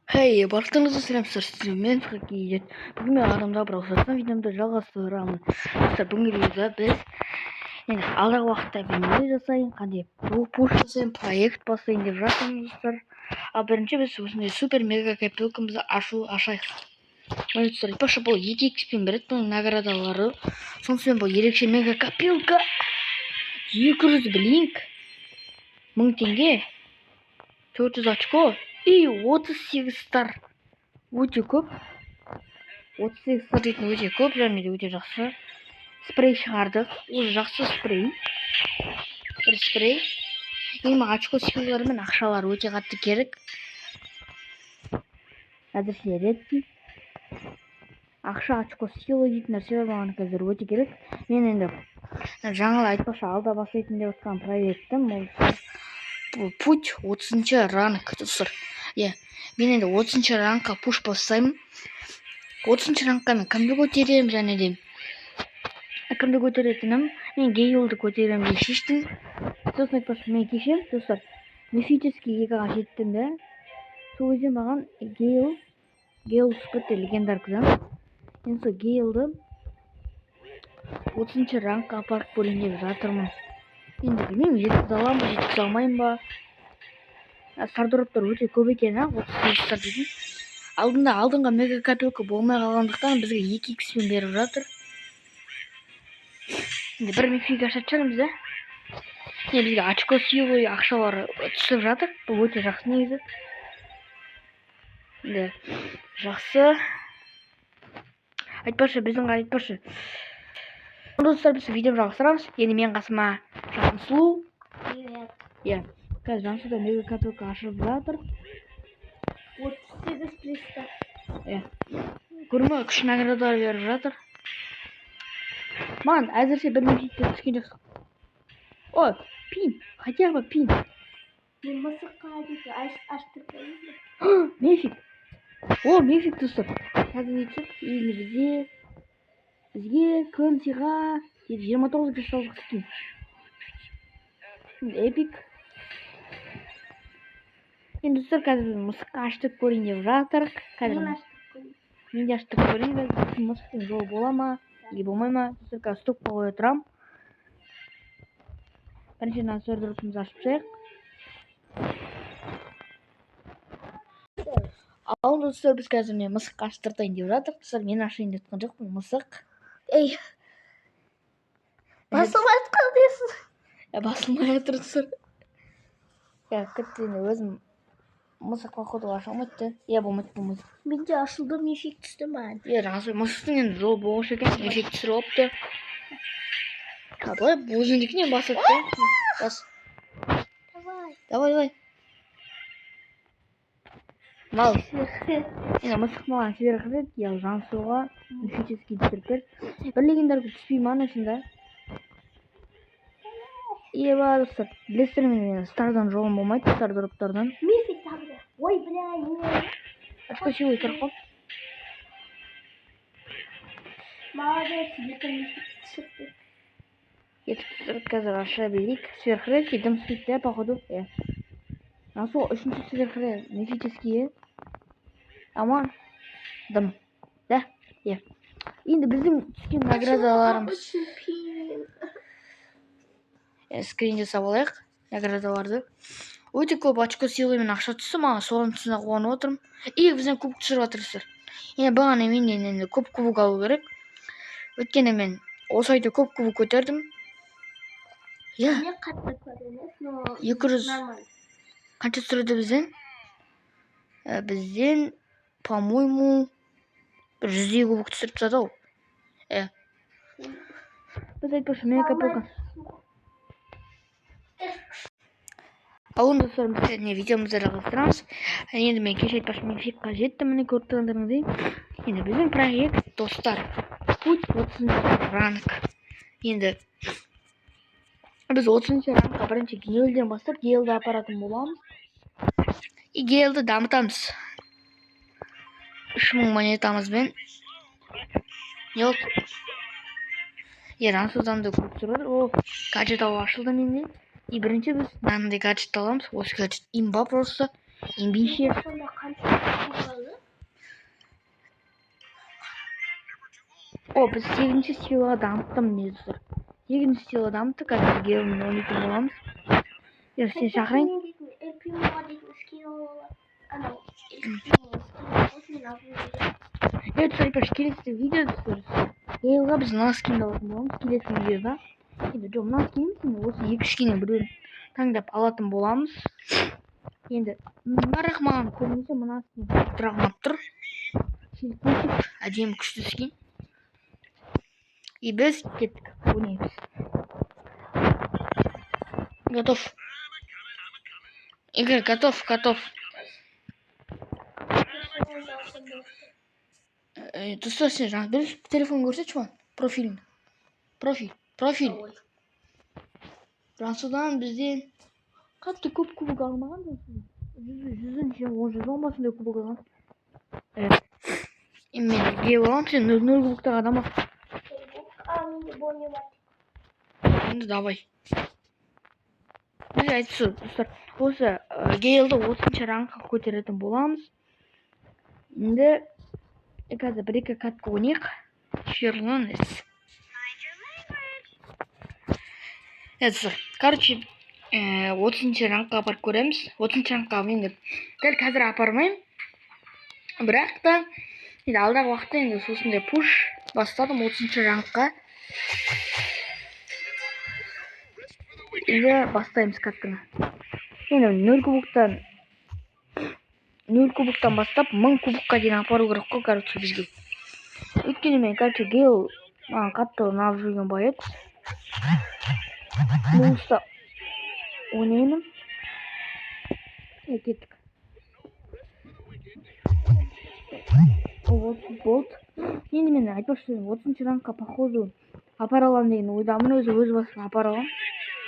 Hey, барлықтарыңызға сәлем, мен Хакиет. Бүгін мен адамда браузерден видеомды жалғастырамын. Бүгінгі видеода біз алдағы уақытта видео жасайын, қандай пуш жасайын, проект бастайын деп жатырмыз достар. Ал бірінші біз осындай супер мега копилкамызды ашайық. Міне достар, айтпақшы бұл 2x-пен береді бұның наградалары. Сонымен бұл ерекше мега копилка 200 блинк, 1000 теңге, 400 очко и 38 стар. Өте көп. 38 стар дейтін өте көп, және де өте жақсы. Спрей шығардық. Өзі жақсы спрей. Бір спрей. Енді очко силалары мен ақшалар өте қатты керек. Әзірше редпи. Ақша, очко, сила дейтін нәрселер маған қазір өте керек. Мен енді жаңа айтпақшы алда бастайтын деп отқан проектім. Бұл путь 30-шы ранг достар. Мен енді 30-шы рангқа пуш бастаймын. 30-шы рангқа мен кімді көтеремін, және де кімді көтеретінім, мен Гейлді көтеремін деп шештім. Сосын айтпақшы, мен кешем достар мифический 2-ға жеттім де. Сол кезде маған Гейл түсіп легендаркадан. Мен сол Гейлді 30-шы рангқа апарып көрейін деп жатырмын. Енді білмеймін, жеткізе аламын ба, жеткізе алмаймын ба. Стардроптар өте көп екен, 38 стар дейтін. Алдыңға мега копилка болмай қалғандықтан бізге 2x-пен беріп жатыр. Енді бір мифик ашатшармыз да. Бізге очко силы ақшалары түсіп жатыр. Бұл өте жақсы негізі. Енді жақсы. Айтпақшы. Достар, біз видео жалғастырамыз. Енді мен қасыма Жансұлу. Қазір Жансұлуда мега копилка ашып жатыр. 38 приста. Көрме күш наградалар беріп жатыр. Маған әзірше бір мификтер түскен жоқ. О, пин. Хотя бы пин. Мен мысыққа аштырдым. Мифик. О, мифик достар. Қазір нетсек, енді бізге көн сыйға 29 кристалдық скин. Эпик. Енді достар, қазір мысыққа аштырып көрейін деп жатыр. Мен де аштырып көрейін. Мысықтың жолы бола ма, или болмай ма? Достар, қазір стопқа қоя тұрам. Бірінші насөрдірімізді ашып шайық. Ал достар, біз қазір мен мысыққа аштыртайын деп жатыр. Достар, мен ашайын деп жатқан жоқпын, мысық. Басылмай жатқан дейсіз. Басылмай жатыр достар. Кітті өзім мысық походу аша алмайды. Болмайды. Менде ашылды, мифик түсті маған. Жаңасы мысықтың енді жол болғыш екен, мифик түсір опты. Былай өзіндікіне басады. Бас. Давай. Мал. Енді мысық маған сверхред, Жансуға мифический түсіріп берді. Бір легендарка түспей ма анасында? Достар, білесіздер мен стардан жолым болмайды, стардроптардан. Мифик табды. Ой, бля, Очко силы тұрып қап. Молодец, екі мифик түсірді. Қазір аша берейік. Сверхред, дым спитте, походу. Сол үшінші сверхред, мифический. Аман. Дым. Да? Енді біздің түскен наградаларымыз. Скрин жасап алайық наградаларды. Өте көп очко силы мен ақша түсті, маған соның түсіне қуанып отырмын. Бізден кубок түсіріп жатырсыздар. Енді бағана мен енді көп кубок алу керек. Өткені мен осы айда көп кубок көтердім. Не қатты көрінес, но 200 қанша түсірді бізден? Бізден, по-моему, 100 кубок түсіріп тастады ау. Біз айтпақшы мега копилка. Ал онда достар, біз видеомызды жалғастырамыз. Енді мен кеше айтпақшы мификқа жеттім, міне көріп тұрғандарыңыздай. Енді біздің проект достар, путь 30-шы ранг. Енді біз 30-шы рангқа бірінші Гейлден бастап Гейлді апаратын боламыз. Гейлді дамытамыз. 3000 монетамызбен. Жансудан да көп түсірді. Гаджет алу ашылды менде. Бірінші біз мынандай гаджет аламыз. Осы гаджет имба просто. Еңбейше. Сонда қанша болады? О, біз 8-ші силаға дамыттым достар. 8-ші силаға дамытты, қазір геолмен 12 боламыз. Сен шақырайын. Эльпимоға дейтін скин олар. Анау, Достар, келесі видео достар. Гейлға біз мына скинді алатын боламыз, келесі видеода. Енді жоқ, мына скин емес, осы 2 скиннен біреуін таңдап алатын боламыз. Енді бірақ маған көбінесе мына скин тұрағымап тұр. Әдемі күшті скин. И біз кеттік, ойнаймыз. Готов. Игорь, готов. Достар, сен жаңа бір телефон көрсетші маған. Профиль. Жансудан бізден қатты көп кубок алмаған. 100-110 кубок алған. Мен гей боламын, сен 0 кубоктағы адам ал. Енді давай. Біз айтты достар, осы гейлді 30-ші рангқа көтеретін боламыз. Енді қазір 1-2 катка ойнайық. Шерлон эс. Достар, короче, 30-ші рангқа апарып көреміз. 30-ші рангқа енді дәл қазір апармаймын. Бірақ та енді алдағы уақытта енді осындай пуш бастадым 30-ші рангқа. Енді бастаймыз катканы. Енді 0 кубоктан бастап 1000 кубокқа дейін апару керек қой, короче, бізге. Өйткені мен, короче, гейл маған қатты ұнап жүрген бай еді. Мұста ойнаймын. Кеттік. Болды. Енді мен айтпақшы 30-ші рангқа походу апара аламын деген ойдамын, өз басым апара аламын.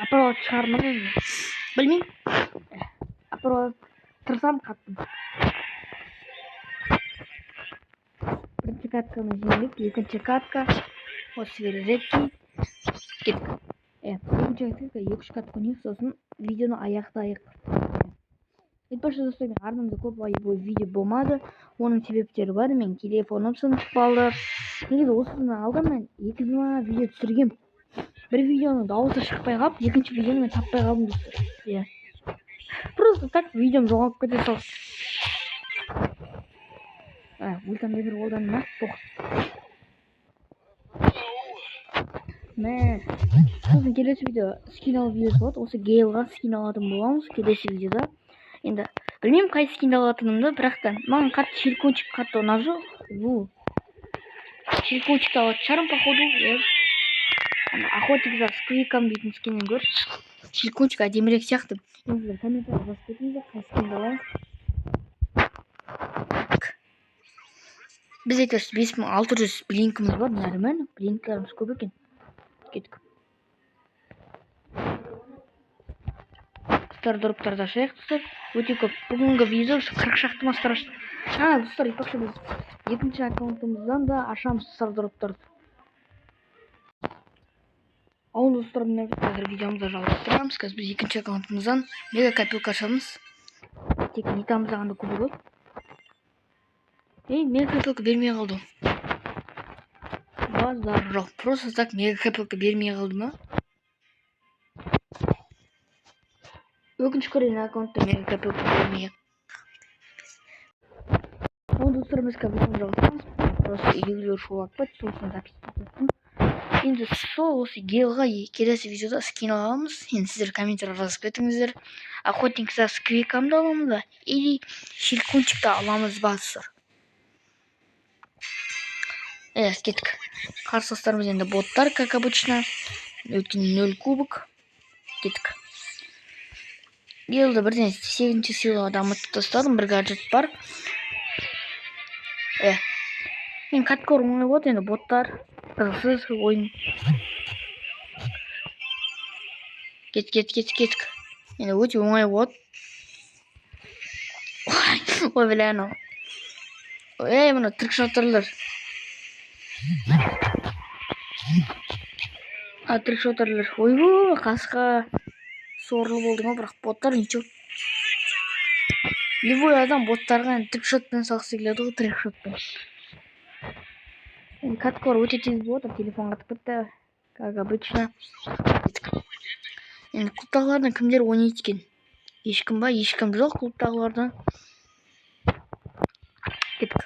Апара алатын шығармын енді. Білмеймін. Апара алатын тырысам қаттым. Бірінші катканы жеңдік, екінші катка. Осы бері редки. Кеттік. Екінші катка ойнайық, сосын видеоны аяқтайық. Айтпақшы достар, мен арнамда көп видео болмады. Оның себептері бар. Мен телефоным сынып қалды. Негізі осыны алдым мен 2 видео түсіргем. Бір видеоның дауысы шықпай қалып, екінші видеоны мен таппай қалдым достар. Просто так видеом жоғалып кете салды. Ультан бебер қолдандым ма? Сосын келесі видео скин алу видеосы болады. Осы гейлға скин алатын боламыз келесі видеода. Енді білмеймін қай скинді алатынымды, бірақ та маған қатты щелкунчик қатты ұнап жүр. Щелкунчикті алатын шығармын походу. Охотник за сквиком дейтін скиннен көр. Щелкунчик әдемірек сияқты. Енді комментарий жазып кетіңіздер, қай скинді алайын. Біз айтасыз 5600 блинкіміз бар, нормально. Блинктеріміз көп екен. Кеттік. Дұрыптарда шайық достар. Өте көп. Бүгінгі видео 40 шақты мастар ашты. Достар, айтпақшы біз екінші аккаунтымыздан да ашамыз дұрыптарды. Достар, мен қазір видеомызды жалғастырамыз. Қазір біз екінші аккаунтымыздан мега копилка ашамыз. Тек нитамызда ғана көп болады. Мега копилка бермей қалды. Базар жоқ. Просто так мега копилка бермей қалды ма? Өкінішке орай аккаунтта мега копилка бермей. Достар, біз видеоны жалғастырамыз. Просто үйдегілер шулап кетті, сосын записывать еттім. Енді сол осы гейлға келесі видеода скин аламыз. Енді сіздер комментарий жазып кетіңіздер. Охотник за сквикамды аламыз ба? Или щелкунчикті аламыз ба достар? Кеттік. Қарсыластарымыз енді боттар, как обычно. Өйткені 0 кубок. Кеттік. Гейлді бірден 8-ші силаға дамытып тастадым. Бір гаджет бар. Мен катка оңай болады, енді боттар. Қызықсыз ойын. Кеттік. Енді өте оңай болады. Ой, бля, анау. Мұны трикшоттарлар. Трикшоттарлар. Ой, қасқа сорлы болды ма, бірақ боттар ничего. любой адам боттарға трикшотпен салғысы келеді ғой, трикшотпен. Енді катқалар өте тез болады, телефон қатып кетті, как обычно. Енді клубтағылардан кімдер ойнайды екен? Ешкім ба? Ешкім жоқ клубтағылардан. Кеттік.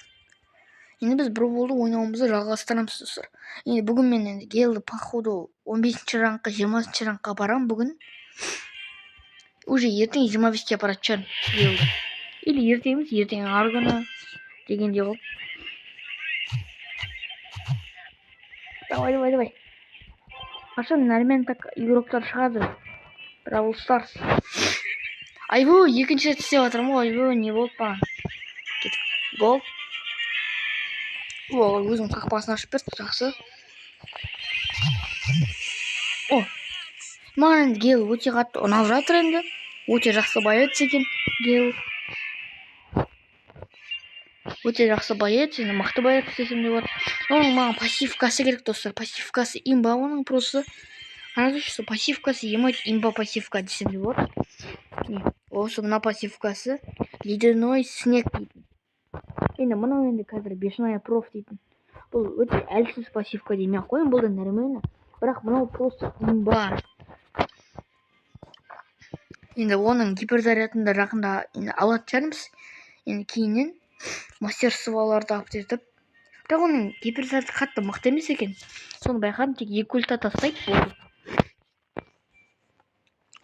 Енді біз броволды ойнауымызды жалғастырамыз достар. Енді бүгін мен енді Гейлді походу 15-ші рангқа 20-ші рангқа барам бүгін. Уже ертең 25-ке апаратын шығармын Гейлді. Или ертең арғы күні дегендей ғой. Давай. Қашан нормально так игроктар шығады. Бравл Старс. Айбу, екінші рет істеп жатырмын ғой. Айбу, не болды маған? Кеттік. Гол. Ол өзім қақпасын ашып берді, жақсы. О, маған енді Гейл өте қатты ұнап жатыр енді. Өте жақсы боец екен Гейл. Өте жақсы боец, енді мықты боец десем де болады. Оның маған пассивкасы керек достар. Пассивкасы имба оның просто. Қараңызшы, пассивкасы имба пассивка десем де болады. Осы мына пассивкасы ледяной снег дейтін. Енді мынау енді қазір бешеная проф дейтін. Бұл өте әлсіз пассивка демей ақ қояйын, бұл да нормально. Бірақ мынау просто имба. Енді оның гиперзарядын да жақында енді алатын шығармыз. Енді кейіннен мастерстволарды апдейтіп. Бірақ оның гиперзаряды қатты мықты емес екен. Соны байқадым, тек 2 ульта тастайды болды.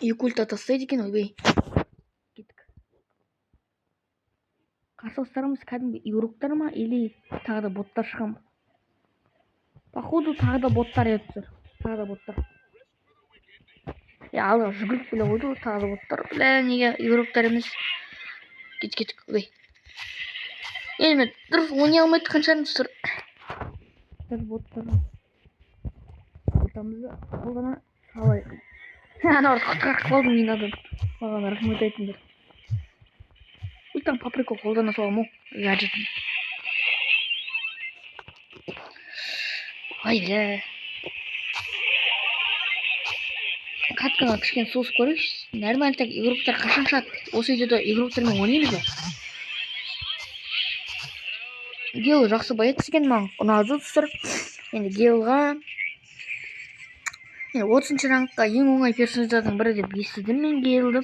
2 ульта тастайды екен, ойбай. Кеттік. Қарсыластарымыз кәдімгі игроктар ма, или тағы да боттар шыға ма? Походу тағы да боттар еді. Тағы да боттар. Алға жүгіріп келе қойды, тағы да боттар. Бля, неге игроктар емес? Кеттік. Ойбай. Енді дұрыс ойнай алмайды қаншамыз тұр. Бір боттар. Ортамызды қолдана салайық. Ана орта құтқарып қалдым мен адам. Маған рахмет айтыңдар. Ультам паприка қолдана саламын ғой, гаджетін. Ай бля. Каткаға кішкен соғыс көрейікші. Нормально так игроктар қашан шығады? Осы видеода игроктармен ойнаймыз ба? Гейл жақсы боец екен, маған ұнады достар. Енді Гейлға 30-ші рангқа ең оңай персонаждардың бірі деп естідім мен Гейлді.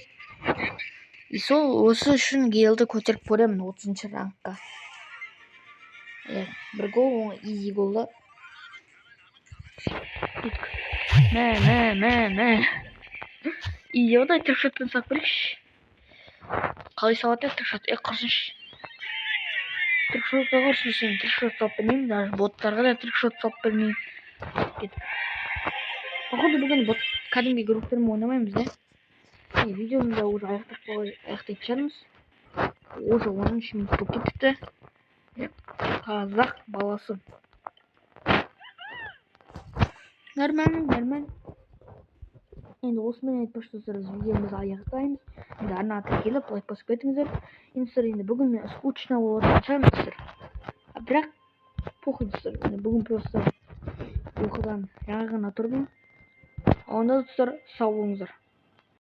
И осы үшін Гейлді көтеріп көремін 30-ші рангқа. Бір гол оңай, изи голда. Мә. Идеода трикшотпен сап берейікші. Қалай салады трикшот? Құрсыншы. Трикшотқа құрсын сен трикшот сап бермеймін. Даже боттарға да трикшот сап бермеймін. Походу бүгін бот кәдімгі игроктермен ойнамаймыз, да? Видеомызда уже аяқтайтын шығармыз. Уже 13 минут болып кетіпті. Қазақ баласы. Нормально. Енді осымен айтпақшы достар, видеомызды аяқтаймыз. Енді арнаға тіркеліп, лайк басып кетіңіздер. Енді бүгін мен скучно болатын шығармын достар. Бірақ похуй достар. Бүгін просто ұйқыдан жаңа ғана тұрдым. Онда достар, сау болыңыздар.